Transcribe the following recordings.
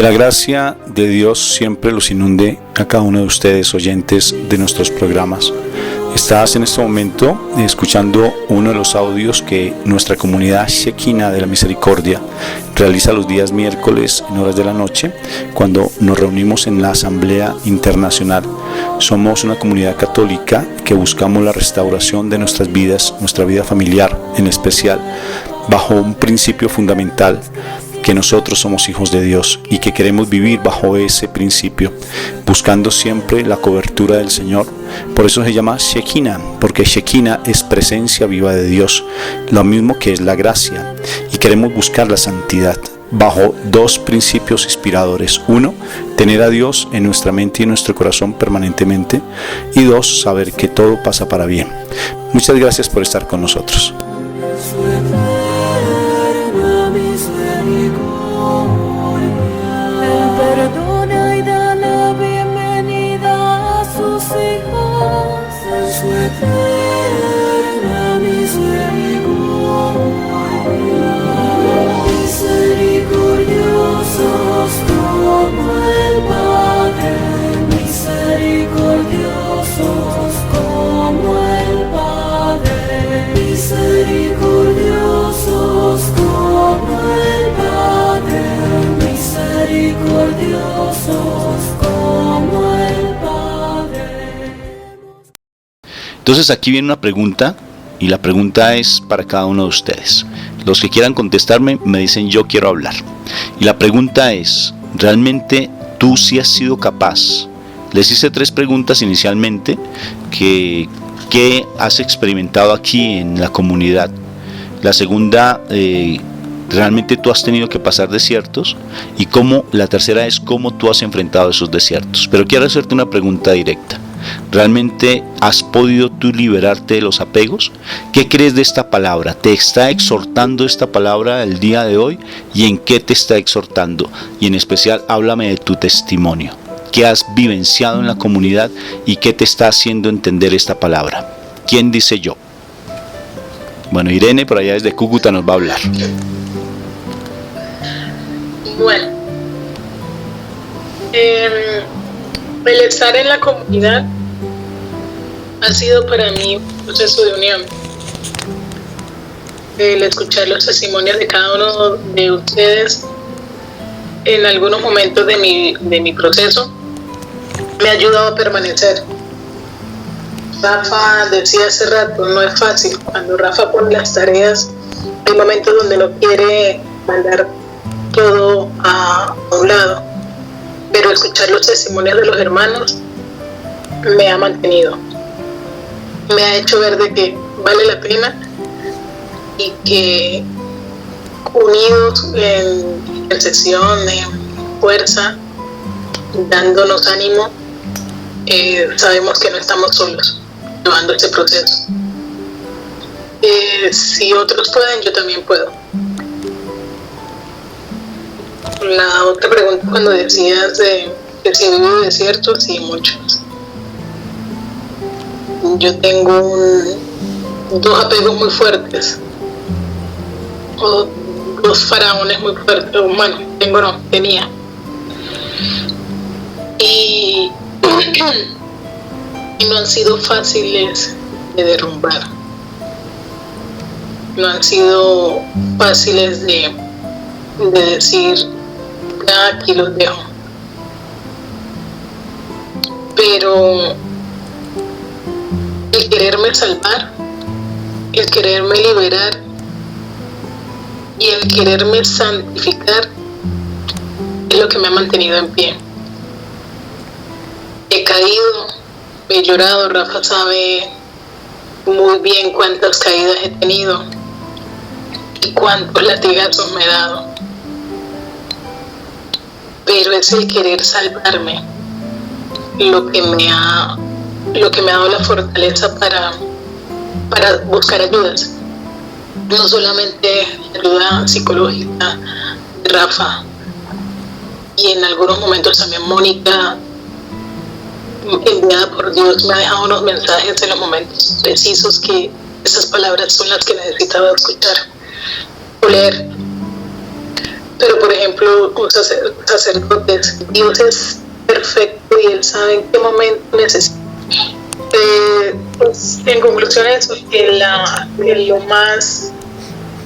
Que la gracia de Dios siempre los inunde a cada uno de ustedes, oyentes de nuestros programas. Estás en este momento escuchando uno de los audios que nuestra comunidad Shekinah de la Misericordia realiza los días miércoles en horas de la noche, cuando nos reunimos en la Asamblea Internacional. Somos una comunidad católica que buscamos la restauración de nuestras vidas, nuestra vida familiar en especial, bajo un principio fundamental: que nosotros somos hijos de Dios y que queremos vivir bajo ese principio, buscando siempre la cobertura del Señor. Por eso se llama Shekinah, porque Shekinah es presencia viva de Dios, lo mismo que es la gracia, y queremos buscar la santidad bajo dos principios inspiradores: uno, tener a Dios en nuestra mente y en nuestro corazón permanentemente, y dos, saber que todo pasa para bien. Muchas gracias por estar con nosotros. Perdona y da la bienvenida a sus hijos en su eterna misericordia. Misericordiosos como el Padre, misericordiosos como el Padre, misericordiosos como el Padre, misericordiosos como el Padre. Entonces aquí viene una pregunta, y la pregunta es para cada uno de ustedes. Los que quieran contestarme me dicen: yo quiero hablar. Y la pregunta es: ¿realmente tú sí has sido capaz? Les hice 3 preguntas inicialmente. ¿Qué has experimentado aquí en la comunidad? La segunda, ¿realmente tú has tenido que pasar desiertos? Y la tercera es: ¿cómo tú has enfrentado esos desiertos? Pero quiero hacerte una pregunta directa. ¿Realmente has podido tú liberarte de los apegos? ¿Qué crees de esta palabra? ¿Te está exhortando esta palabra el día de hoy? ¿Y en qué te está exhortando? Y en especial, háblame de tu testimonio. ¿Qué has vivenciado en la comunidad y qué te está haciendo entender esta palabra? ¿Quién dice yo? Bueno, Irene, por allá desde Cúcuta, nos va a hablar. Bueno, el estar en la comunidad ha sido para mí un proceso de unión. El escuchar los testimonios de cada uno de ustedes en algunos momentos de mi proceso me ha ayudado a permanecer. Rafa decía hace rato, no es fácil. Cuando Rafa pone las tareas, hay momentos donde no quiere mandar todo a un lado, pero escuchar los testimonios de los hermanos me ha mantenido, me ha hecho ver de que vale la pena y que unidos en intercesión, en fuerza, dándonos ánimo, sabemos que no estamos solos llevando este proceso. Si otros pueden, yo también puedo. La otra pregunta, cuando decías que si he vivido desiertos, sí, muchos. Yo tengo 2 apegos muy fuertes, o 2 faraones muy fuertes. Bueno, tenía. Y no han sido fáciles de derrumbar. No han sido fáciles de decir: aquí los dejo. Pero el quererme salvar, el quererme liberar y el quererme santificar es lo que me ha mantenido en pie. He caído, he llorado. Rafa sabe muy bien cuántas caídas he tenido y cuántos latigazos me he dado. Pero es el querer salvarme lo que me ha dado la fortaleza para buscar ayudas. No solamente ayuda psicológica, Rafa, y en algunos momentos también Mónica, enviada por Dios, me ha dejado unos mensajes en los momentos precisos que esas palabras son las que necesitaba escuchar o leer. Pero por ejemplo, un sacerdote, Dios es perfecto y Él sabe en qué momento necesita. Pues, en conclusión eso, que lo más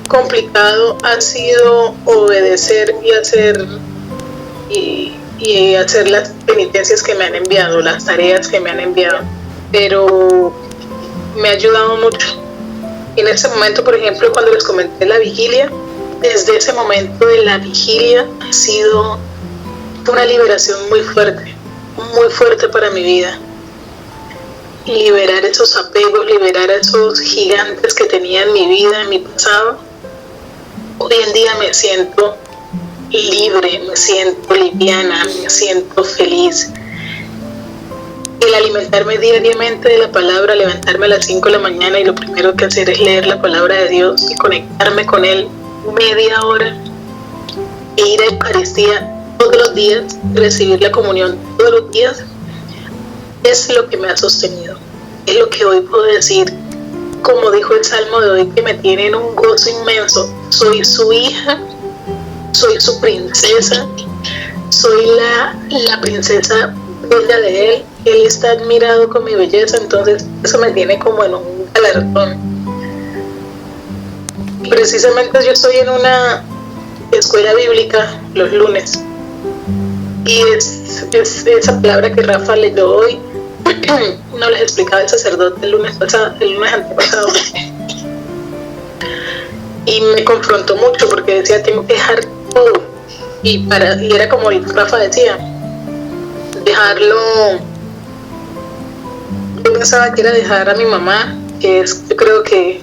complicado ha sido obedecer y hacer las penitencias que me han enviado, las tareas que me han enviado, pero me ha ayudado mucho. En ese momento, por ejemplo, cuando les comenté la vigilia, desde ese momento de la vigilia ha sido una liberación muy fuerte para mi vida. Liberar esos apegos, liberar esos gigantes que tenía en mi vida, en mi pasado. Hoy en día me siento libre, me siento liviana, me siento feliz. El alimentarme diariamente de la palabra, levantarme a las 5 de la mañana y lo primero que hacer es leer la palabra de Dios y conectarme con Él media hora e ir a Eucaristía todos los días, recibir la comunión todos los días, es lo que me ha sostenido. Es lo que hoy puedo decir, como dijo el Salmo de hoy, que me tiene en un gozo inmenso. Soy su hija, soy su princesa, soy la princesa bella de Él. Él está admirado con mi belleza, entonces eso me tiene como en un galardón. Precisamente yo estoy en una escuela bíblica los lunes y es esa palabra que Rafa leyó hoy. No les explicaba el sacerdote el lunes antepasado y me confrontó mucho porque decía, tengo que dejar todo, y era como Rafa decía, dejarlo. Yo pensaba que era dejar a mi mamá, que es, yo creo que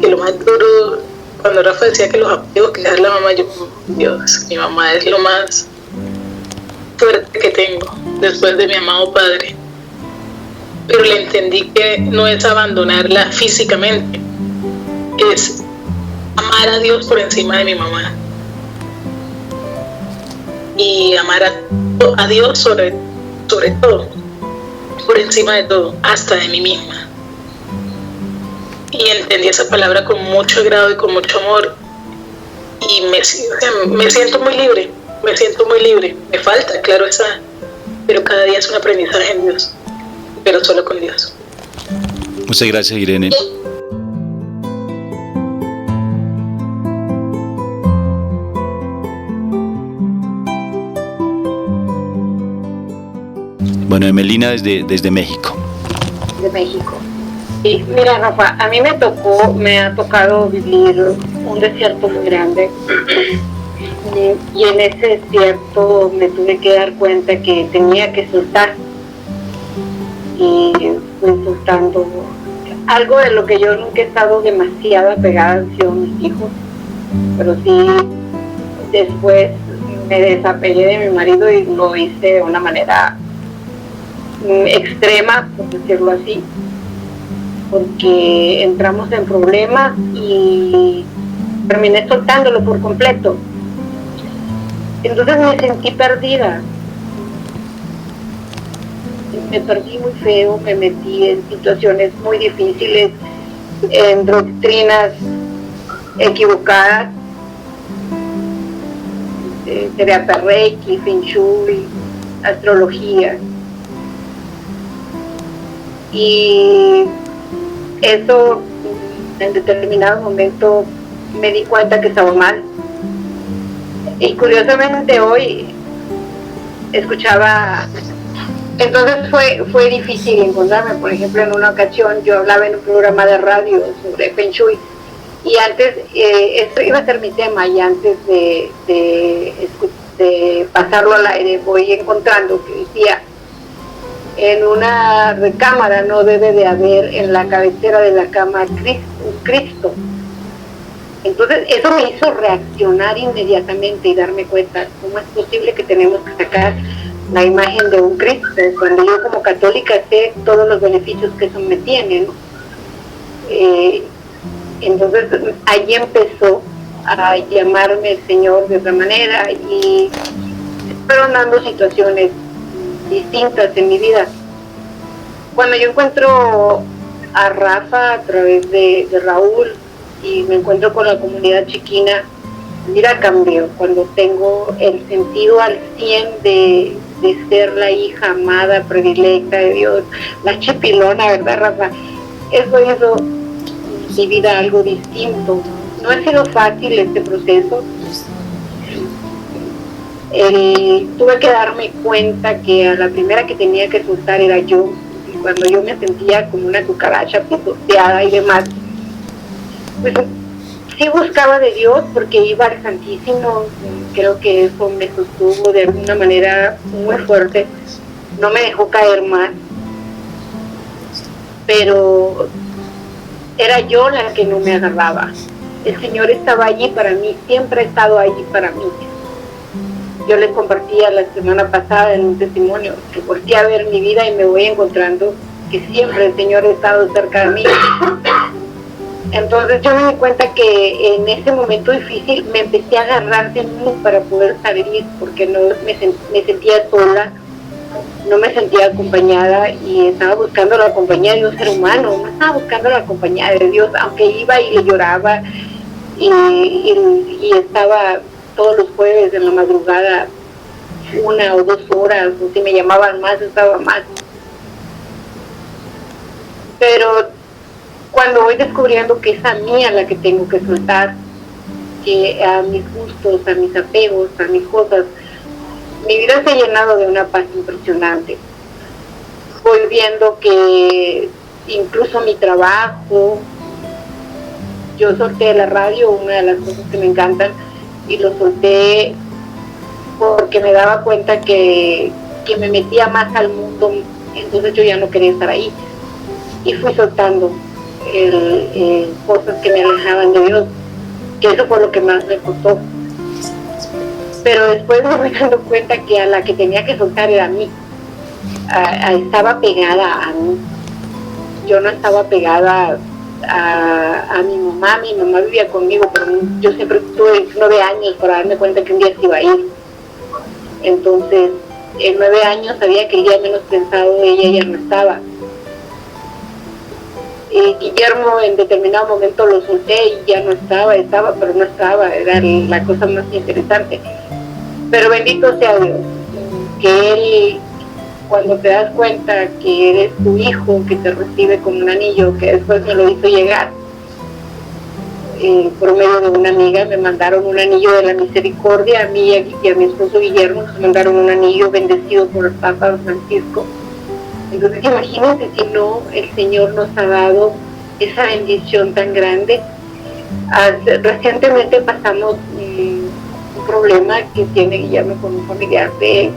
lo más duro. Cuando Rafa decía que los apegos, que dejar a la mamá, yo, Dios, mi mamá es lo más fuerte que tengo después de mi amado padre. Pero le entendí que no es abandonarla físicamente, es amar a Dios por encima de mi mamá y amar a Dios sobre todo, por encima de todo, hasta de mí misma. Y entendí esa palabra con mucho agrado y con mucho amor y me siento muy libre, me falta, claro está, pero cada día es un aprendizaje en Dios, pero solo con Dios. Muchas gracias, Irene. Bueno, Emelina desde México. De México. Y mira, Rafa, a mí me ha tocado vivir un desierto muy grande. Y en ese desierto me tuve que dar cuenta que tenía que soltar. Y fui soltando. Algo de lo que yo nunca he estado demasiado apegada han sido mis hijos. Pero sí, después me desapegué de mi marido y lo hice de una manera extrema, por decirlo así, porque entramos en problemas y terminé soltándolo por completo. Entonces me sentí perdida, me perdí muy feo, me metí en situaciones muy difíciles, en doctrinas equivocadas, terapia Reiki, Feng Shui, astrología. Y eso en determinado momento me di cuenta que estaba mal. Y curiosamente hoy escuchaba, entonces fue difícil encontrarme. Por ejemplo, en una ocasión yo hablaba en un programa de radio sobre Feng Shui y antes, esto iba a ser mi tema, y antes de pasarlo al aire voy encontrando que decía: en una recámara no debe de haber en la cabecera de la cama un Cristo. Entonces eso me hizo reaccionar inmediatamente y darme cuenta cómo es posible que tenemos que sacar la imagen de un Cristo cuando yo como católica sé todos los beneficios que eso me tiene, ¿no? Entonces allí empezó a llamarme el Señor de otra manera y fueron dando situaciones distintas en mi vida. Cuando yo encuentro a Rafa a través de Raúl y me encuentro con la comunidad chiquina, mi vida cambió cuando tengo el sentido al 100 de ser la hija amada, predilecta de Dios, la chipilona, ¿verdad, Rafa? Eso hizo mi vida algo distinto. No ha sido fácil este proceso. Tuve que darme cuenta que a la primera que tenía que soltar era yo. Y cuando yo me sentía como una cucaracha pisoteada y demás, pues sí buscaba de Dios porque iba al Santísimo. Creo que eso me sostuvo de alguna manera muy fuerte, no me dejó caer más, pero era yo la que no me agarraba. El Señor estaba allí para mí, siempre ha estado allí para mí. Yo les compartía la semana pasada en un testimonio que volteé a ver mi vida y me voy encontrando que siempre el Señor ha estado cerca de mí. Entonces yo me di cuenta que en ese momento difícil me empecé a agarrar de mí para poder salir, porque no me sentía sola, no me sentía acompañada y estaba buscando la compañía de un ser humano, no estaba buscando la compañía de Dios, aunque iba y le lloraba y estaba todos los jueves en la madrugada 1 o 2 horas, o si me llamaban más, estaba más. Pero cuando voy descubriendo que es a mí a la que tengo que soltar, que a mis gustos, a mis apegos, a mis cosas, mi vida se ha llenado de una paz impresionante. Voy viendo que incluso mi trabajo, yo solté la radio, una de las cosas que me encantan, y lo solté porque me daba cuenta que me metía más al mundo, entonces yo ya no quería estar ahí. Y fui soltando cosas que me alejaban de Dios, que eso fue lo que más me costó. Pero después me fui dando cuenta que a la que tenía que soltar era a mí. Estaba pegada a mí. Yo no estaba pegada a mi mamá. Mi mamá vivía conmigo, pero yo siempre tuve 9 años para darme cuenta que un día se iba a ir. Entonces, en 9 años sabía que el día menos pensado ella ya no estaba. Guillermo en determinado momento lo solté y ya no estaba, pero no estaba, era la cosa más interesante. Pero bendito sea Dios, que Él, cuando te das cuenta que eres tu hijo, que te recibe como un anillo, que después me lo hizo llegar, por medio de una amiga, me mandaron un anillo de la misericordia, a mí y a mi esposo Guillermo, nos mandaron un anillo bendecido por el Papa Francisco. Entonces imagínense si no, el Señor nos ha dado esa bendición tan grande. Recientemente pasamos un problema que tiene Guillermo con un familiar de él.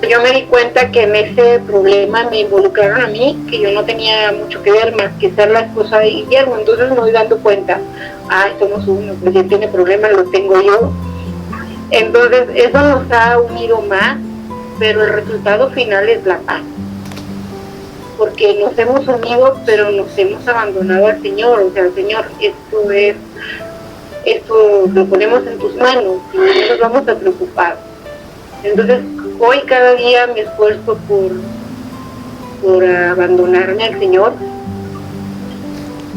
Yo me di cuenta que en ese problema me involucraron a mí, que yo no tenía mucho que ver más que ser la esposa de Guillermo. Entonces me voy dando cuenta, somos uno, pues si él tiene problemas lo tengo yo. Entonces eso nos ha unido más, pero el resultado final es la paz. Porque nos hemos unido, pero nos hemos abandonado al Señor. O sea, Señor, esto lo ponemos en tus manos y no nos vamos a preocupar. Entonces, hoy cada día me esfuerzo por abandonarme al Señor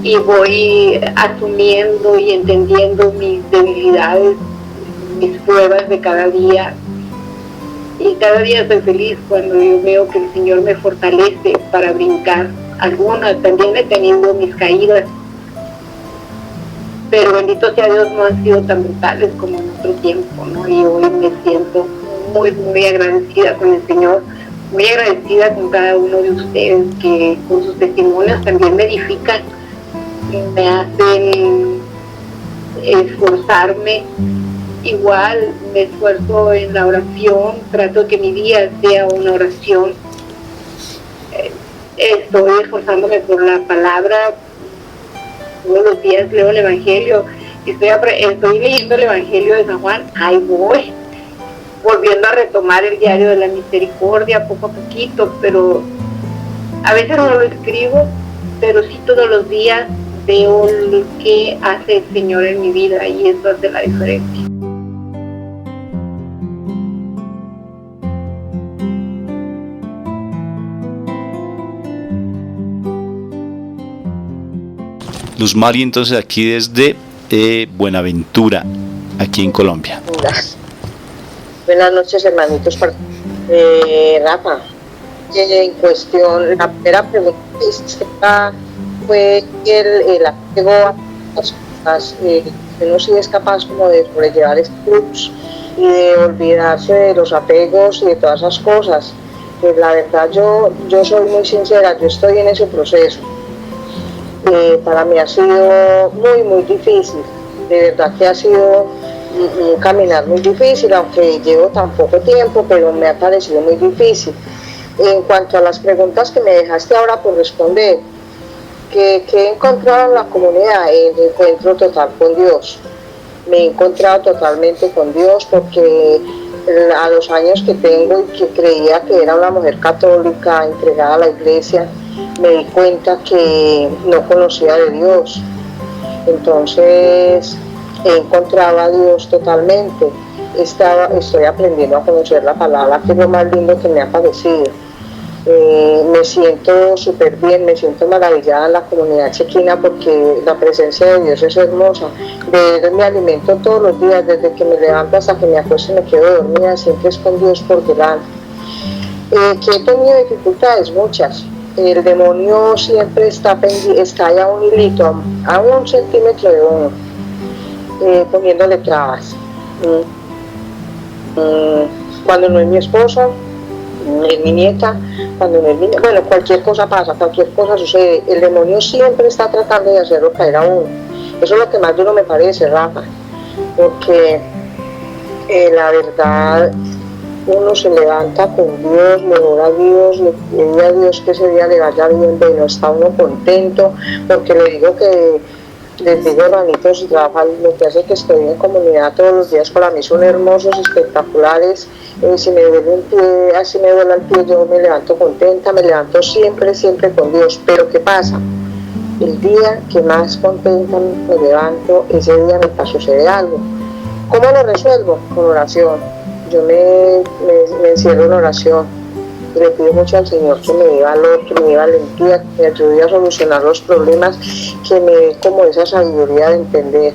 y voy asumiendo y entendiendo mis debilidades, mis pruebas de cada día. Y cada día estoy feliz cuando yo veo que el Señor me fortalece para brincar. Algunas también he tenido mis caídas, pero bendito sea Dios, no han sido tan brutales como en otro tiempo, ¿no? Y hoy me siento muy, muy agradecida con el Señor, muy agradecida con cada uno de ustedes que con sus testimonios también me edifican, me hacen esforzarme. Igual me esfuerzo en la oración, trato de que mi día sea una oración. Estoy esforzándome por la palabra. Todos los días leo el Evangelio. Estoy leyendo el Evangelio de San Juan. Ahí voy, volviendo a retomar el diario de la misericordia poco a poquito, pero a veces no lo escribo, pero sí todos los días veo lo que hace el Señor en mi vida y eso hace la diferencia. Luz Mari, entonces aquí desde Buenaventura, aquí en Colombia. Buenas noches, hermanitos. Rafa, en cuestión, la primera pregunta fue el apego a las cosas. Uno sí es capaz como de sobrellevar este cruz y de olvidarse de los apegos y de todas esas cosas. Pues la verdad yo soy muy sincera, yo estoy en ese proceso. Para mí ha sido muy difícil, de verdad que ha sido un caminar muy difícil, aunque llevo tan poco tiempo, pero me ha parecido muy difícil. En cuanto a las preguntas que me dejaste ahora por responder, que he encontrado en la comunidad, el encuentro total con Dios. Me he encontrado totalmente con Dios porque a los años que tengo y que creía que era una mujer católica entregada a la iglesia, me di cuenta que no conocía de Dios. Entonces he encontrado a Dios totalmente. Estoy aprendiendo a conocer la palabra, que es lo más lindo que me ha parecido. Me siento súper bien, me siento maravillada en la comunidad chequina porque la presencia de Dios es hermosa. De Él me alimento todos los días, desde que me levanto hasta que me acuesto y me quedo dormida, siempre es con Dios por delante. Que he tenido dificultades, muchas. El demonio siempre está ahí a un hilito, a 1 centímetro de uno, poniéndole trabas. Cuando no es mi esposo, es mi nieta, cuando no es mi nieta, bueno, cualquier cosa pasa, cualquier cosa sucede. El demonio siempre está tratando de hacerlo caer a uno. Eso es lo que más duro me parece, Rafa, porque la verdad, uno se levanta con Dios, le ora a Dios, le pide a Dios que ese día le vaya bien, pero está uno contento, porque le digo que, les digo, hermanitos, Rafa, lo que hace que estoy en comunidad todos los días para mí son hermosos, espectaculares. Si me duele un pie, así me duele el pie, yo me levanto contenta, me levanto siempre con Dios. Pero ¿qué pasa? El día que más contenta me levanto, ese día me sucede algo. ¿Cómo lo resuelvo? Con oración. Yo me encierro en oración. Le pido mucho al Señor que me dé valor, que me dé valentía, que me ayude a solucionar los problemas, que me dé como esa sabiduría de entender.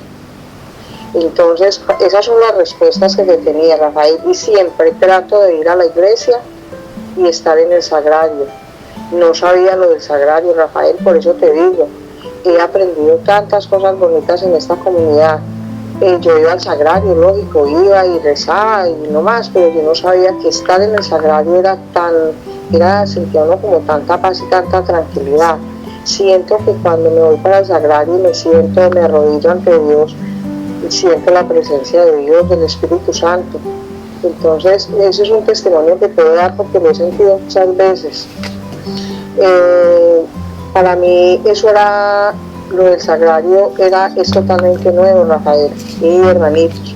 Entonces, esas son las respuestas que tenía, Rafael, y siempre trato de ir a la iglesia y estar en el sagrario. No sabía lo del sagrario, Rafael, por eso te digo, he aprendido tantas cosas bonitas en esta comunidad. Yo iba al sagrario, lógico, iba y rezaba y no más, pero yo no sabía que estar en el sagrario sentía uno como tanta paz y tanta tranquilidad. Siento que cuando me voy para el sagrario y me arrodillo ante Dios, siento la presencia de Dios, del Espíritu Santo. Entonces, ese es un testimonio que puedo dar porque lo he sentido muchas veces. Para mí eso era, lo del sagrario es totalmente nuevo, Rafael y hermanitos,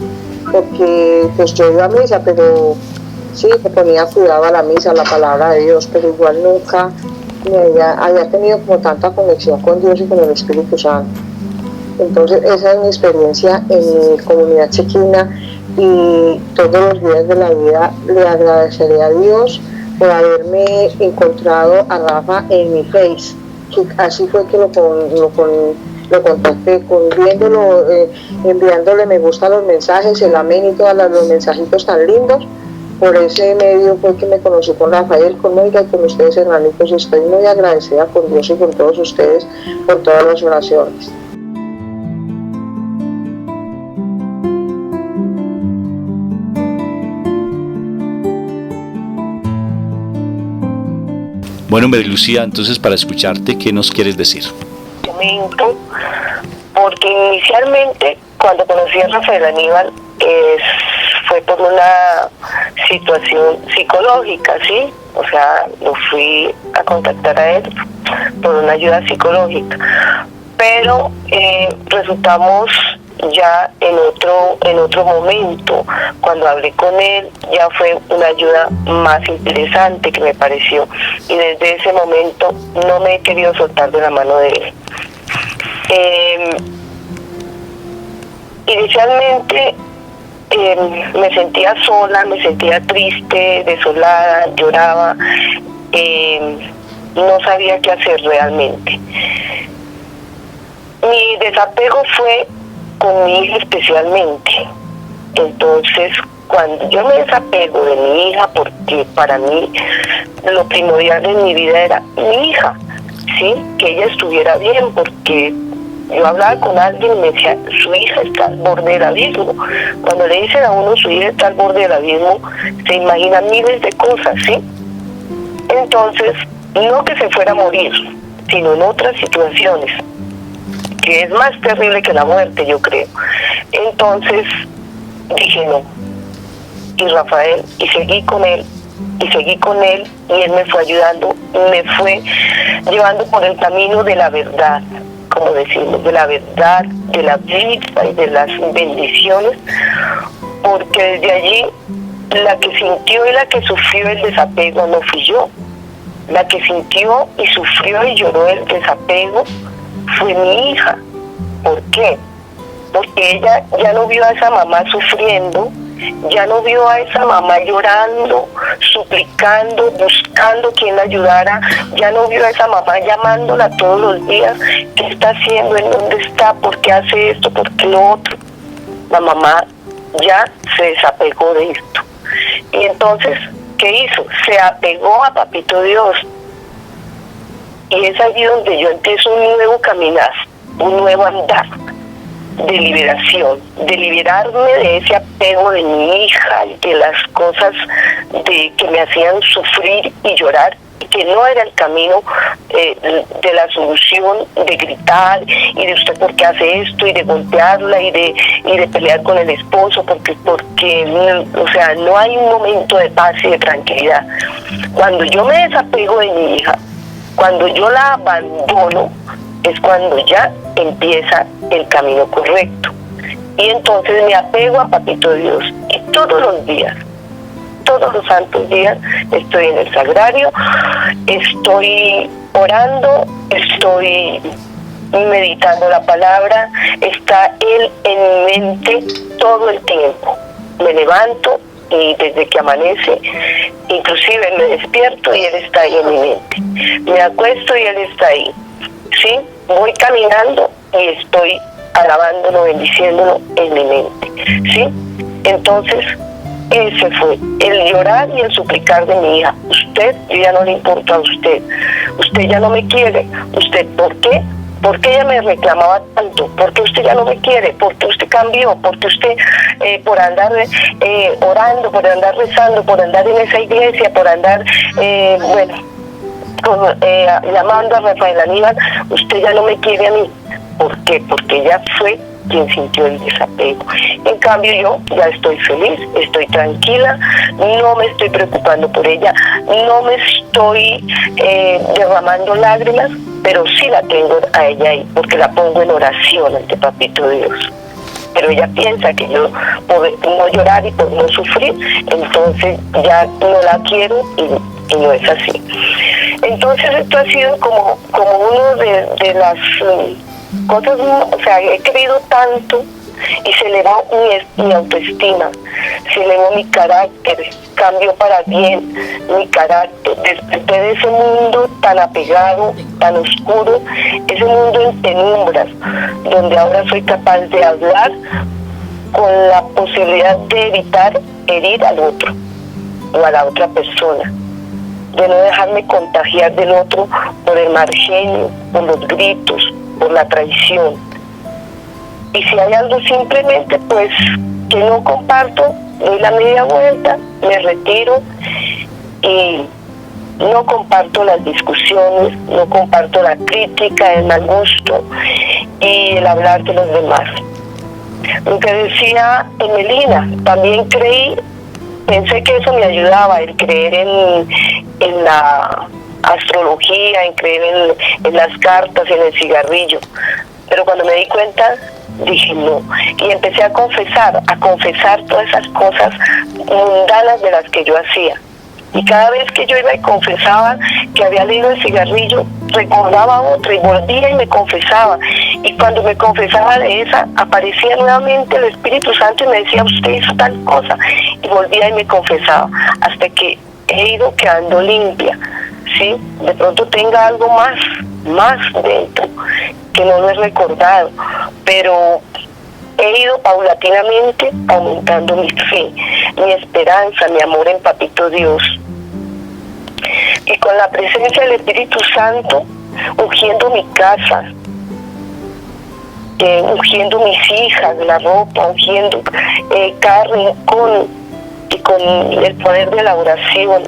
porque pues yo iba a misa, pero sí, me ponía cuidado a la misa, a la palabra de Dios, pero igual nunca había tenido como tanta conexión con Dios y con el Espíritu Santo. Entonces esa es mi experiencia en mi comunidad chequina y todos los días de la vida le agradeceré a Dios por haberme encontrado a Rafa en mi Face, que así fue que lo contacté, viéndolo, enviándole me gusta a los mensajes, el amén y todos los mensajitos tan lindos. Por ese medio fue que me conocí con Rafael, con Mónica y con ustedes, hermanitos, y estoy muy agradecida con Dios y con todos ustedes por todas las oraciones. Bueno, María Lucía, entonces para escucharte, ¿qué nos quieres decir? Porque inicialmente, cuando conocí a Rafael Aníbal, fue por una situación psicológica, ¿sí? O sea, lo fui a contactar a él por una ayuda psicológica. Pero resultamos ya en otro momento. Él hablé con él, ya fue una ayuda más interesante que me pareció, y desde ese momento no me he querido soltar de la mano de él. Inicialmente me sentía sola, me sentía triste, desolada, lloraba, no sabía qué hacer realmente. Mi desapego fue con mi hija especialmente, Entonces, cuando yo me desapego de mi hija, porque para mí lo primordial en mi vida era mi hija, ¿sí? Que ella estuviera bien, porque yo hablaba con alguien y me decía, su hija está al borde del abismo. Cuando le dicen a uno su hija está al borde del abismo, se imaginan miles de cosas, ¿sí? Entonces, no que se fuera a morir, sino en otras situaciones, que es más terrible que la muerte, yo creo. Entonces, dije no. Y Rafael, y seguí con él, y él me fue ayudando, me fue llevando por el camino de la verdad, como decimos, de la verdad, de la vida y de las bendiciones, porque desde allí la que sintió y la que sufrió el desapego no fui yo. La que sintió y sufrió y lloró el desapego fue mi hija. ¿Por qué? Porque ella ya no vio a esa mamá sufriendo, ya no vio a esa mamá llorando, suplicando, buscando quien la ayudara, ya no vio a esa mamá llamándola todos los días, ¿qué está haciendo? ¿En dónde está? ¿Por qué hace esto? ¿Por qué lo otro? La mamá ya se desapegó de esto. Y entonces, ¿qué hizo? Se apegó a Papito Dios. Y es allí donde yo empiezo un nuevo caminar, un nuevo andar de liberación, de liberarme de ese apego de mi hija, de las cosas que me hacían sufrir y llorar, que no era el camino de la solución, de gritar y de usted por qué hace esto y de golpearla y de pelear con el esposo, porque o sea, no hay un momento de paz y de tranquilidad. Cuando yo me desapego de mi hija, cuando yo la abandono, es cuando ya empieza el camino correcto. Y entonces me apego a Papito Dios. Y todos los días, todos los santos días, estoy en el sagrario, estoy orando, estoy meditando la palabra, está Él en mi mente todo el tiempo. Me levanto y desde que amanece, inclusive me despierto y Él está ahí en mi mente. Me acuesto y Él está ahí. ¿Sí? Voy caminando y estoy alabándolo, bendiciéndolo en mi mente, ¿sí? Entonces, ese fue el llorar y el suplicar de mi hija. Usted, yo ya no le importa a usted. Usted ya no me quiere. ¿Usted por qué? ¿Por qué ella me reclamaba tanto? ¿Por qué usted ya no me quiere? ¿Por qué usted cambió? ¿Por qué usted, por andar orando, por andar rezando, por andar en esa iglesia, por andar, llamando a Rafael Aníbal, usted ya no me quiere a mí? ¿Por qué? Porque ella fue quien sintió el desapego. En cambio yo ya estoy feliz, estoy tranquila, no me estoy preocupando por ella, no me estoy derramando lágrimas, pero sí la tengo a ella ahí, porque la pongo en oración ante Papito Dios. Pero ella piensa que yo, por no llorar y por no sufrir, entonces ya no la quiero y no es así. Entonces esto ha sido como uno de las cosas, o sea, he querido tanto y se elevó mi autoestima, se elevó mi carácter, cambió para bien mi carácter, desperté de ese mundo tan apegado, tan oscuro, ese mundo en penumbras, donde ahora soy capaz de hablar con la posibilidad de evitar herir al otro o a la otra persona, de no dejarme contagiar del otro por el mal genio, por los gritos, por la traición. Y si hay algo simplemente pues que no comparto, doy la media vuelta, me retiro y no comparto las discusiones, no comparto la crítica, el mal gusto y el hablar de los demás. Lo que decía Emelina, también pensé que eso me ayudaba, el creer en la astrología, en creer en las cartas, en el cigarrillo. Pero cuando me di cuenta, dije no. Y empecé a confesar todas esas cosas mundanas de las que yo hacía. Y cada vez que yo iba y confesaba que había leído el cigarrillo, recordaba otra y volvía y me confesaba. Y cuando me confesaba de esa, aparecía nuevamente el Espíritu Santo y me decía, usted hizo tal cosa. Y volvía y me confesaba, hasta que he ido quedando limpia. ¿Sí? De pronto tenga algo más dentro, que no lo he recordado. Pero he ido paulatinamente aumentando mi fe, mi esperanza, mi amor en Papito Dios. Y con la presencia del Espíritu Santo, ungiendo mi casa, ungiendo mis hijas, la ropa, ungiendo cada rincón, y con el poder de la oración,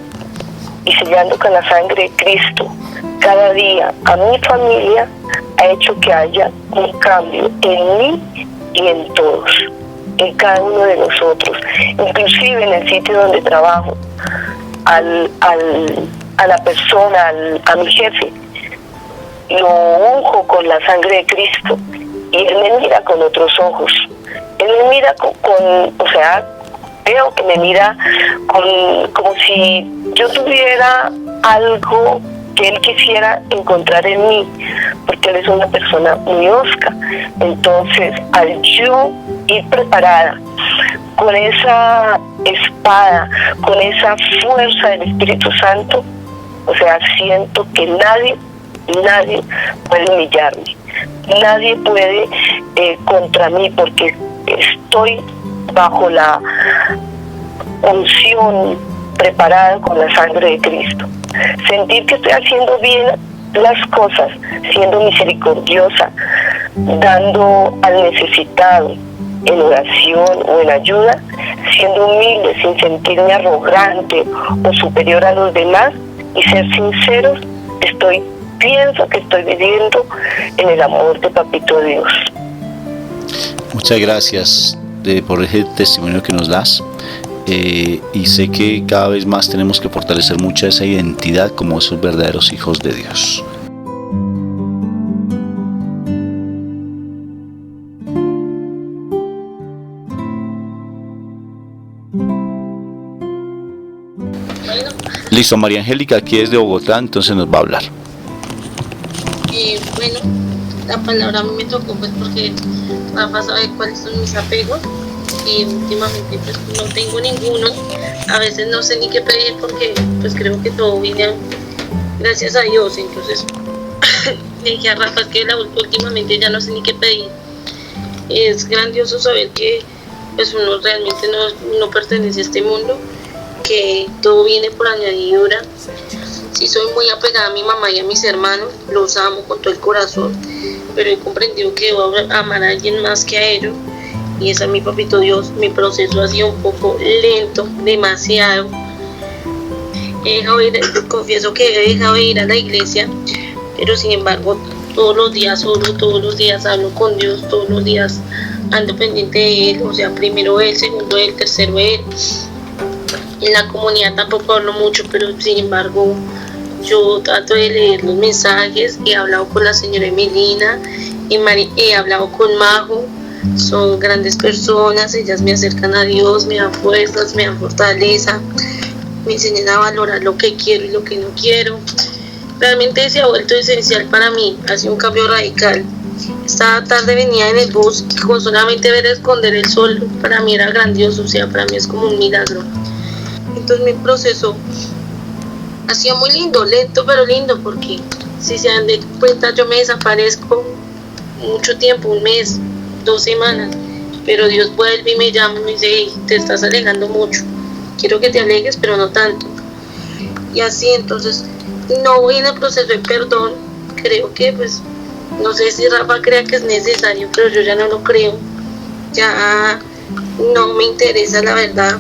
y sellando con la sangre de Cristo, cada día a mi familia, ha hecho que haya un cambio en mí y en todos, en cada uno de nosotros, inclusive en el sitio donde trabajo, a la persona, a mi jefe, lo unjo con la sangre de Cristo, y él me mira con otros ojos. Él me mira o sea, veo que me mira como si yo tuviera algo que él quisiera encontrar en mí, porque él es una persona muy hosca. Entonces, al yo ir preparada con esa espada, con esa fuerza del Espíritu Santo, o sea, siento que nadie puede humillarme, nadie puede contra mí, porque estoy bajo la unción, preparada con la sangre de Cristo. Sentir que estoy haciendo bien las cosas, siendo misericordiosa, dando al necesitado en oración o en ayuda, siendo humilde sin sentirme arrogante o superior a los demás, y ser sinceros, pienso que estoy viviendo en el amor de Papito Dios. Muchas gracias por ese testimonio que nos das. Y sé que cada vez más tenemos que fortalecer mucho esa identidad como esos verdaderos hijos de Dios. Listo, María Angélica, aquí es de Bogotá, entonces nos va a hablar. Bueno, la palabra a mí me tocó pues porque Rafa sabe cuáles son mis apegos. Y últimamente pues no tengo ninguno, a veces no sé ni qué pedir porque pues creo que todo viene gracias a Dios. Entonces le dije a Rafa que últimamente ya no sé ni qué pedir. Es grandioso saber que pues uno realmente no pertenece a este mundo, que todo viene por añadidura. Sí, soy muy apegada a mi mamá y a mis hermanos, los amo con todo el corazón, pero he comprendido que debo amar a alguien más que a ellos. Y ese es mi Papito Dios. Mi proceso ha sido un poco lento, demasiado. Confieso que he dejado de ir a la iglesia, pero sin embargo todos los días oro, todos los días hablo con Dios, todos los días ando pendiente de Él, o sea, primero Él, segundo Él, tercero Él. En la comunidad tampoco hablo mucho, pero sin embargo yo trato de leer los mensajes. He hablado con la señora Emelina, he hablado con Majo. Son grandes personas, ellas me acercan a Dios, me dan fuerzas, me dan fortaleza, me enseñan a valorar lo que quiero y lo que no quiero. Realmente se ha vuelto esencial para mí, ha sido un cambio radical. Esta tarde venía en el bus y con solamente ver esconder el sol, para mí era grandioso, o sea, para mí es como un milagro. Entonces mi proceso ha sido muy lindo, lento pero lindo, porque si se dan de cuenta yo me desaparezco mucho tiempo, un mes, 2 semanas, pero Dios vuelve y me llama y me dice: hey, te estás alejando mucho, quiero que te alejes pero no tanto. Y así, entonces no voy en el proceso de perdón. Creo que pues no sé si Rafa crea que es necesario, pero yo ya no lo creo, ya no me interesa la verdad,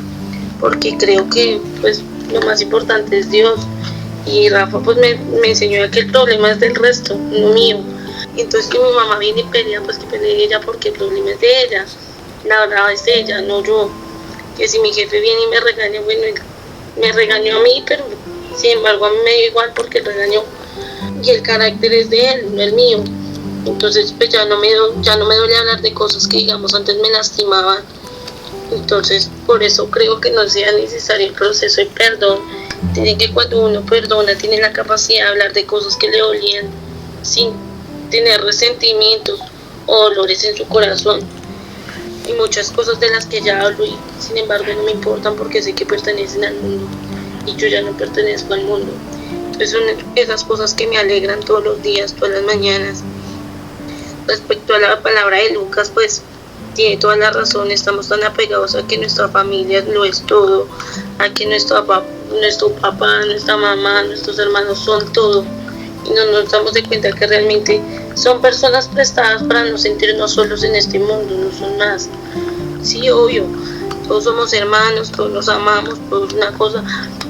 porque creo que pues lo más importante es Dios, y Rafa pues me enseñó que el problema es del resto, no mío. Entonces que mi mamá viene y pelea, pues que pelee ella, porque el problema es de ella, la verdad es de ella, no yo. Que si mi jefe viene y me regaña, bueno, me regañó a mí, pero sin embargo a mí me da igual, porque el regaño y el carácter es de él, no el mío. Entonces pues ya no me duele hablar de cosas que digamos antes me lastimaban. Entonces por eso creo que no sea necesario el proceso de perdón. Tiene que, cuando uno perdona, tiene la capacidad de hablar de cosas que le dolían sin tener resentimientos o dolores en su corazón, y muchas cosas de las que ya hablo y sin embargo no me importan, porque sé que pertenecen al mundo y yo ya no pertenezco al mundo. Entonces son esas cosas que me alegran todos los días, todas las mañanas. Respecto a la palabra de Lucas, pues tiene toda la razón, estamos tan apegados a que nuestra familia lo es todo, a que nuestro papá, nuestra mamá, nuestros hermanos son todo, y no nos damos de cuenta que realmente son personas prestadas para no sentirnos solos en este mundo, no son más. Sí, obvio, todos somos hermanos, todos nos amamos, todos una cosa,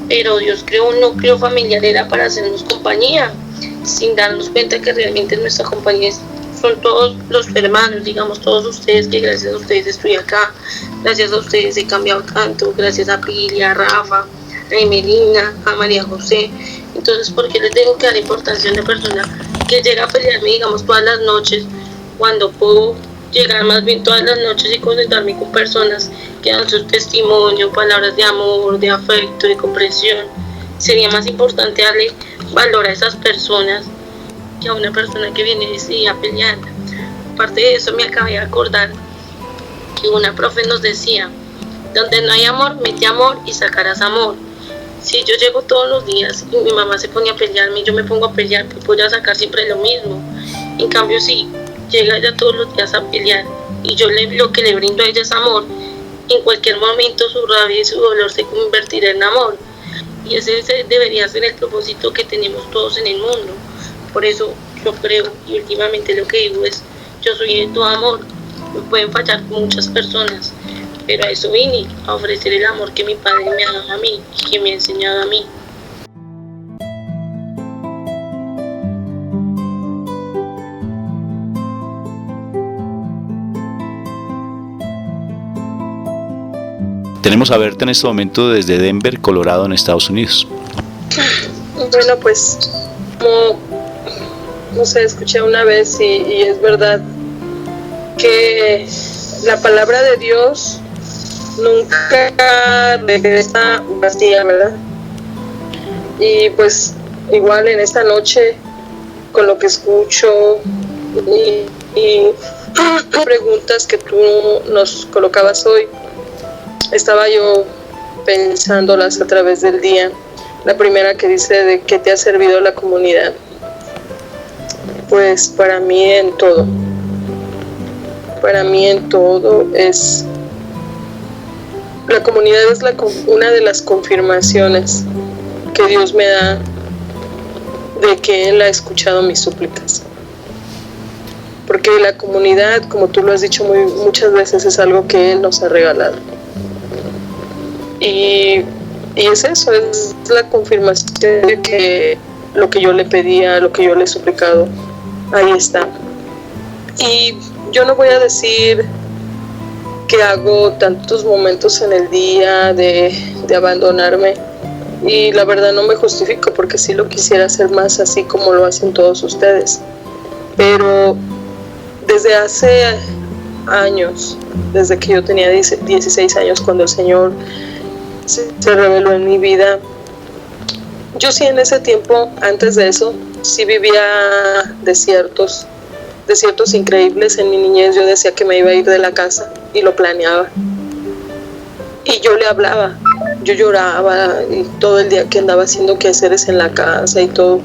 pero Dios creó un núcleo familiar, era para hacernos compañía, sin darnos cuenta que realmente nuestra compañía son todos los hermanos, digamos, todos ustedes, que gracias a ustedes estoy acá, gracias a ustedes he cambiado tanto, gracias a Pili, a Rafa, a Emelina, a María José. Entonces, ¿por qué les tengo que dar importancia a una persona que llega a pelearme, digamos, todas las noches, cuando puedo llegar más bien todas las noches y concentrarme con personas que dan su testimonio, palabras de amor, de afecto, de comprensión? Sería más importante darle valor a esas personas que a una persona que viene a pelear. Aparte de eso, me acabé de acordar que una profe nos decía: donde no hay amor, mete amor y sacarás amor. Si yo llego todos los días y mi mamá se pone a pelearme y yo me pongo a pelear, pues voy a sacar siempre lo mismo. En cambio, si llega ella todos los días a pelear y yo lo que le brindo a ella es amor, en cualquier momento su rabia y su dolor se convertirá en amor. Y ese debería ser el propósito que tenemos todos en el mundo. Por eso yo creo, y últimamente lo que digo es: yo soy de todo amor. Me pueden fallar muchas personas, pero a eso vine, a ofrecer el amor que mi padre me ha dado a mí y que me ha enseñado a mí. Tenemos a Berta en este momento desde Denver, Colorado, en Estados Unidos. Bueno, pues como, no sé, escuché una vez y es verdad que la palabra de Dios nunca regresa vacía, ¿verdad? Y pues igual en esta noche, con lo que escucho y preguntas que tú nos colocabas hoy, estaba yo pensándolas a través del día. La primera que dice: ¿de qué te ha servido la comunidad? Pues para mí en todo. Para mí en todo es... La comunidad es una de las confirmaciones que Dios me da de que Él ha escuchado mis súplicas. Porque la comunidad, como tú lo has dicho muchas veces, es algo que Él nos ha regalado. Y es eso, es la confirmación de que lo que yo le pedía, lo que yo le he suplicado, ahí está. Y yo no voy a decir que hago tantos momentos en el día de abandonarme, y la verdad no me justifico, porque sí lo quisiera hacer más así como lo hacen todos ustedes. Pero desde hace años, desde que yo tenía 16 años, cuando el Señor se reveló en mi vida, yo sí en ese tiempo, antes de eso, sí vivía desiertos increíbles. En mi niñez yo decía que me iba a ir de la casa y lo planeaba, y yo le hablaba, yo lloraba, y todo el día que andaba haciendo quehaceres en la casa y todo,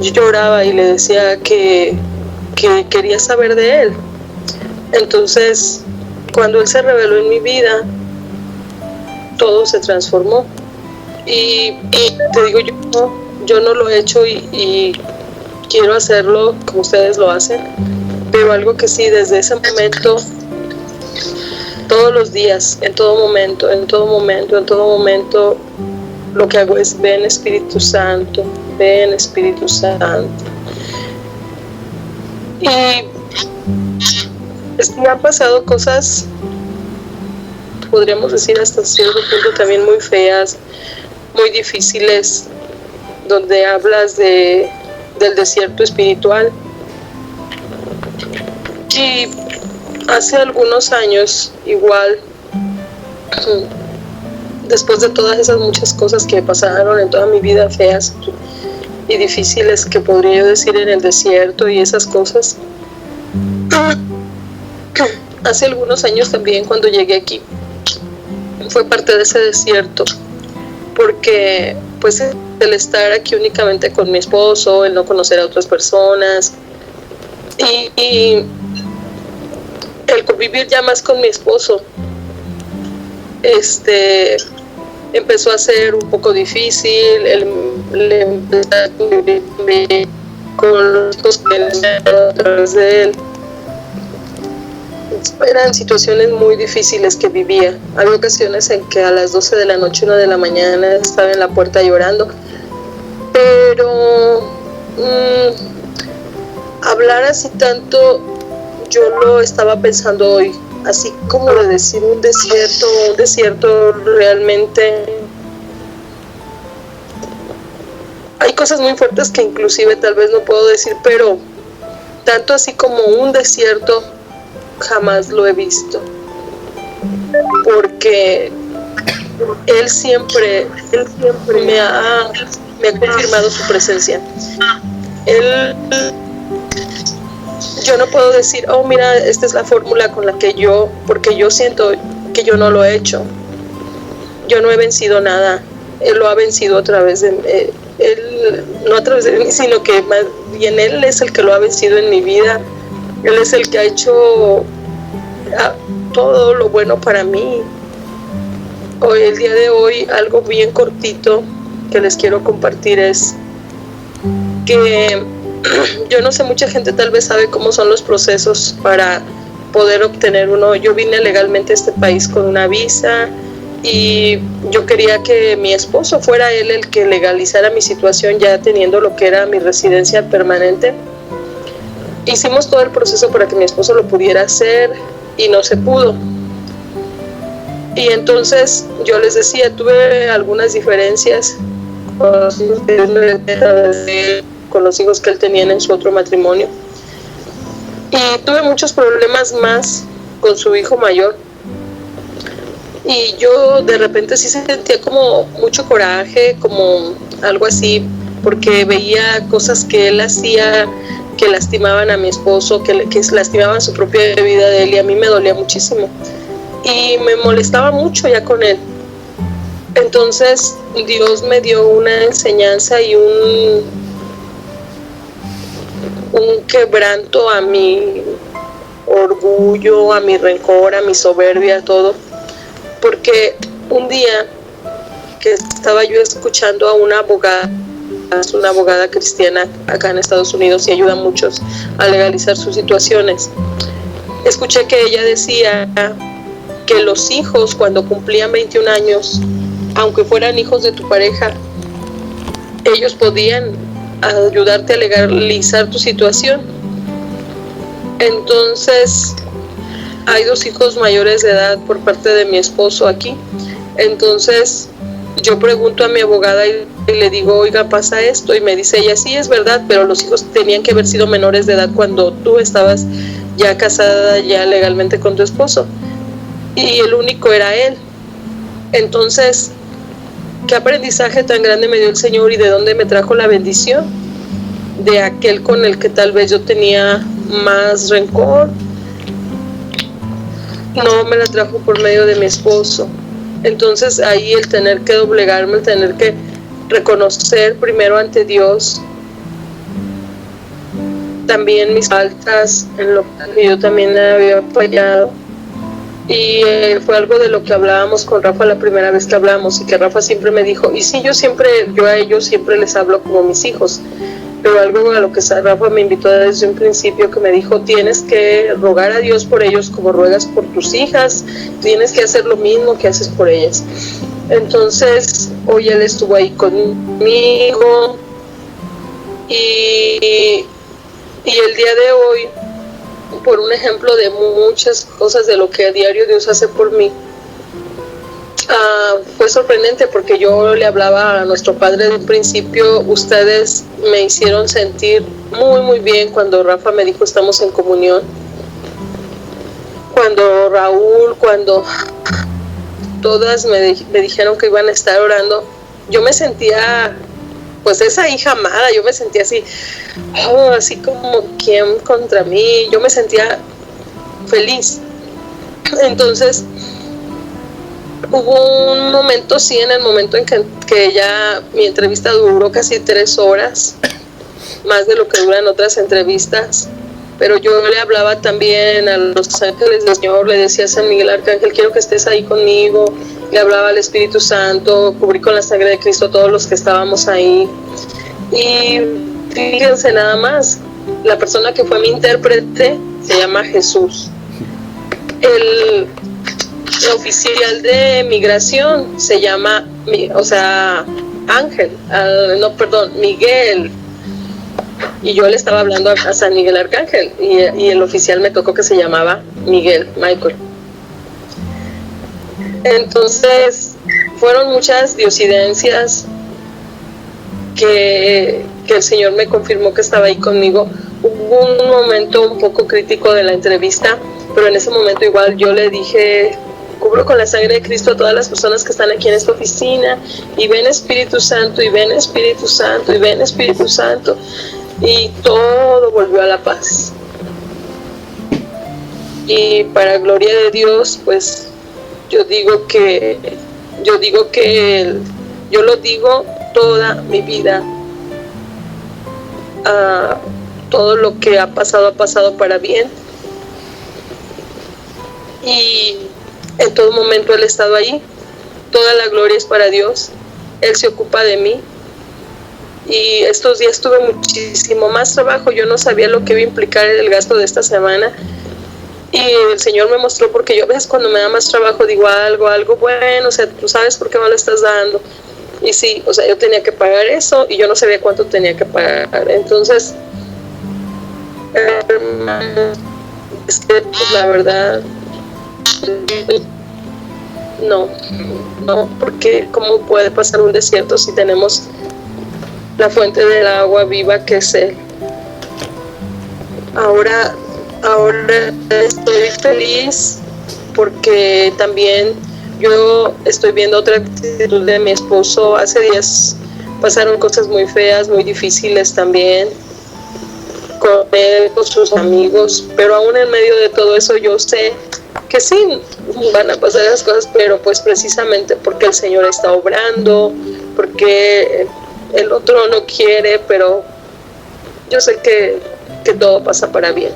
yo lloraba y le decía que quería saber de Él. Entonces, cuando Él se reveló en mi vida, todo se transformó. Y te digo, yo no lo he hecho y quiero hacerlo como ustedes lo hacen, pero algo que sí, desde ese momento, todos los días, en todo momento, lo que hago es: ven Espíritu Santo, ven Espíritu Santo. Y me han pasado cosas, podríamos decir hasta cierto punto también muy feas, muy difíciles, donde hablas del desierto espiritual. Y hace algunos años, igual, después de todas esas muchas cosas que pasaron en toda mi vida, feas y difíciles, que podría yo decir en el desierto y esas cosas, hace algunos años también, cuando llegué aquí, fue parte de ese desierto, porque pues el estar aquí únicamente con mi esposo, el no conocer a otras personas y el por vivir ya más con mi esposo, empezó a ser un poco difícil. Él le empezó a vivir con los hijos que a través de él. Eran situaciones muy difíciles que vivía. Había ocasiones en que a las 12 de la noche, 1 de la mañana estaba en la puerta llorando. Pero hablar así tanto, yo lo estaba pensando hoy, así como de decir un desierto realmente. Hay cosas muy fuertes que inclusive tal vez no puedo decir, pero tanto así como un desierto jamás lo he visto, porque él siempre me ha confirmado su presencia. Yo no puedo decir, oh mira, esta es la fórmula con la que porque yo siento que yo no lo he hecho. Yo no he vencido nada. Él lo ha vencido a través de él, no a través de mí, sino que más bien él es el que lo ha vencido en mi vida. Él es el que ha hecho todo lo bueno para mí. Hoy, el día de hoy, algo bien cortito que les quiero compartir es que yo no sé, mucha gente tal vez sabe cómo son los procesos para poder obtener uno. Yo vine legalmente a este país con una visa y yo quería que mi esposo fuera él el que legalizara mi situación, ya teniendo lo que era mi residencia permanente. Hicimos todo el proceso para que mi esposo lo pudiera hacer y no se pudo. Y entonces yo les decía, tuve algunas diferencias con los hijos que él tenía en su otro matrimonio, y tuve muchos problemas más con su hijo mayor, y yo de repente sí sentía como mucho coraje, como algo así, porque veía cosas que él hacía que lastimaban a mi esposo, que lastimaban su propia vida de él, y a mí me dolía muchísimo y me molestaba mucho ya con él. Entonces Dios me dio una enseñanza y un quebranto a mi orgullo, a mi rencor, a mi soberbia, todo, porque un día que estaba yo escuchando a una abogada, es una abogada cristiana acá en Estados Unidos y ayuda a muchos a legalizar sus situaciones, escuché que ella decía que los hijos, cuando cumplían 21 años, aunque fueran hijos de tu pareja, ellos podían ayudarte a legalizar tu situación. Entonces hay 2 hijos mayores de edad por parte de mi esposo aquí. Entonces yo pregunto a mi abogada y le digo, oiga, pasa esto, y me dice ella, sí, es verdad, pero los hijos tenían que haber sido menores de edad cuando tú estabas ya casada ya legalmente con tu esposo, y el único era él. Entonces, qué aprendizaje tan grande me dio el Señor, y de dónde me trajo la bendición de aquel con el que tal vez yo tenía más rencor. No me la trajo por medio de mi esposo. Entonces ahí el tener que doblegarme, el tener que reconocer primero ante Dios también mis faltas, en lo que yo también había fallado. Y fue algo de lo que hablábamos con Rafa la primera vez que hablamos, y que Rafa siempre me dijo, y sí, yo a ellos siempre les hablo como mis hijos, pero algo a lo que Rafa me invitó desde un principio, que me dijo, tienes que rogar a Dios por ellos como ruegas por tus hijas, tienes que hacer lo mismo que haces por ellas. Entonces hoy él estuvo ahí conmigo, y el día de hoy, por un ejemplo de muchas cosas de lo que a diario Dios hace por mí, fue sorprendente, porque yo le hablaba a nuestro Padre de un principio. Ustedes me hicieron sentir muy muy bien cuando Rafa me dijo estamos en comunión, cuando Raúl, cuando todas me dijeron que iban a estar orando. Yo me sentía pues esa hija amada, yo me sentía así, así como ¿quién contra mí? Yo me sentía feliz. Entonces hubo un momento, sí, en el momento en que ya mi entrevista duró casi 3 horas, más de lo que duran otras entrevistas, pero yo le hablaba también a los ángeles del Señor, le decía a San Miguel Arcángel, quiero que estés ahí conmigo, le hablaba al Espíritu Santo, cubrí con la sangre de Cristo a todos los que estábamos ahí. Y fíjense nada más, la persona que fue mi intérprete se llama Jesús. El oficial de migración se llama, Miguel. Y yo le estaba hablando a San Miguel Arcángel y el oficial me tocó que se llamaba Miguel, Michael. Entonces fueron muchas diosidencias que el Señor me confirmó que estaba ahí conmigo. Hubo un momento un poco crítico de la entrevista, pero en ese momento igual yo le dije, cubro con la sangre de Cristo a todas las personas que están aquí en esta oficina, y ven Espíritu Santo, y ven Espíritu Santo, y ven Espíritu Santo, y todo volvió a la paz. Y para gloria de Dios, pues yo lo digo toda mi vida. Todo lo que ha pasado para bien, y en todo momento Él ha estado ahí. Toda la gloria es para Dios. Él se ocupa de mí, y estos días tuve muchísimo más trabajo. Yo no sabía lo que iba a implicar el gasto de esta semana, y el Señor me mostró, porque yo a veces cuando me da más trabajo digo algo bueno, o sea, tú sabes por qué me lo estás dando. Y sí, o sea, yo tenía que pagar eso y yo no sabía cuánto tenía que pagar. Entonces, pues la verdad, no, porque ¿cómo puede pasar un desierto si tenemos la fuente del agua viva que es Él? Ahora estoy feliz porque también yo estoy viendo otra actitud de mi esposo. Hace días pasaron cosas muy feas, muy difíciles también con él, con sus amigos, pero aún en medio de todo eso yo sé que sí van a pasar esas cosas, pero pues precisamente porque el Señor está obrando, porque el otro no quiere, pero yo sé que todo pasa para bien.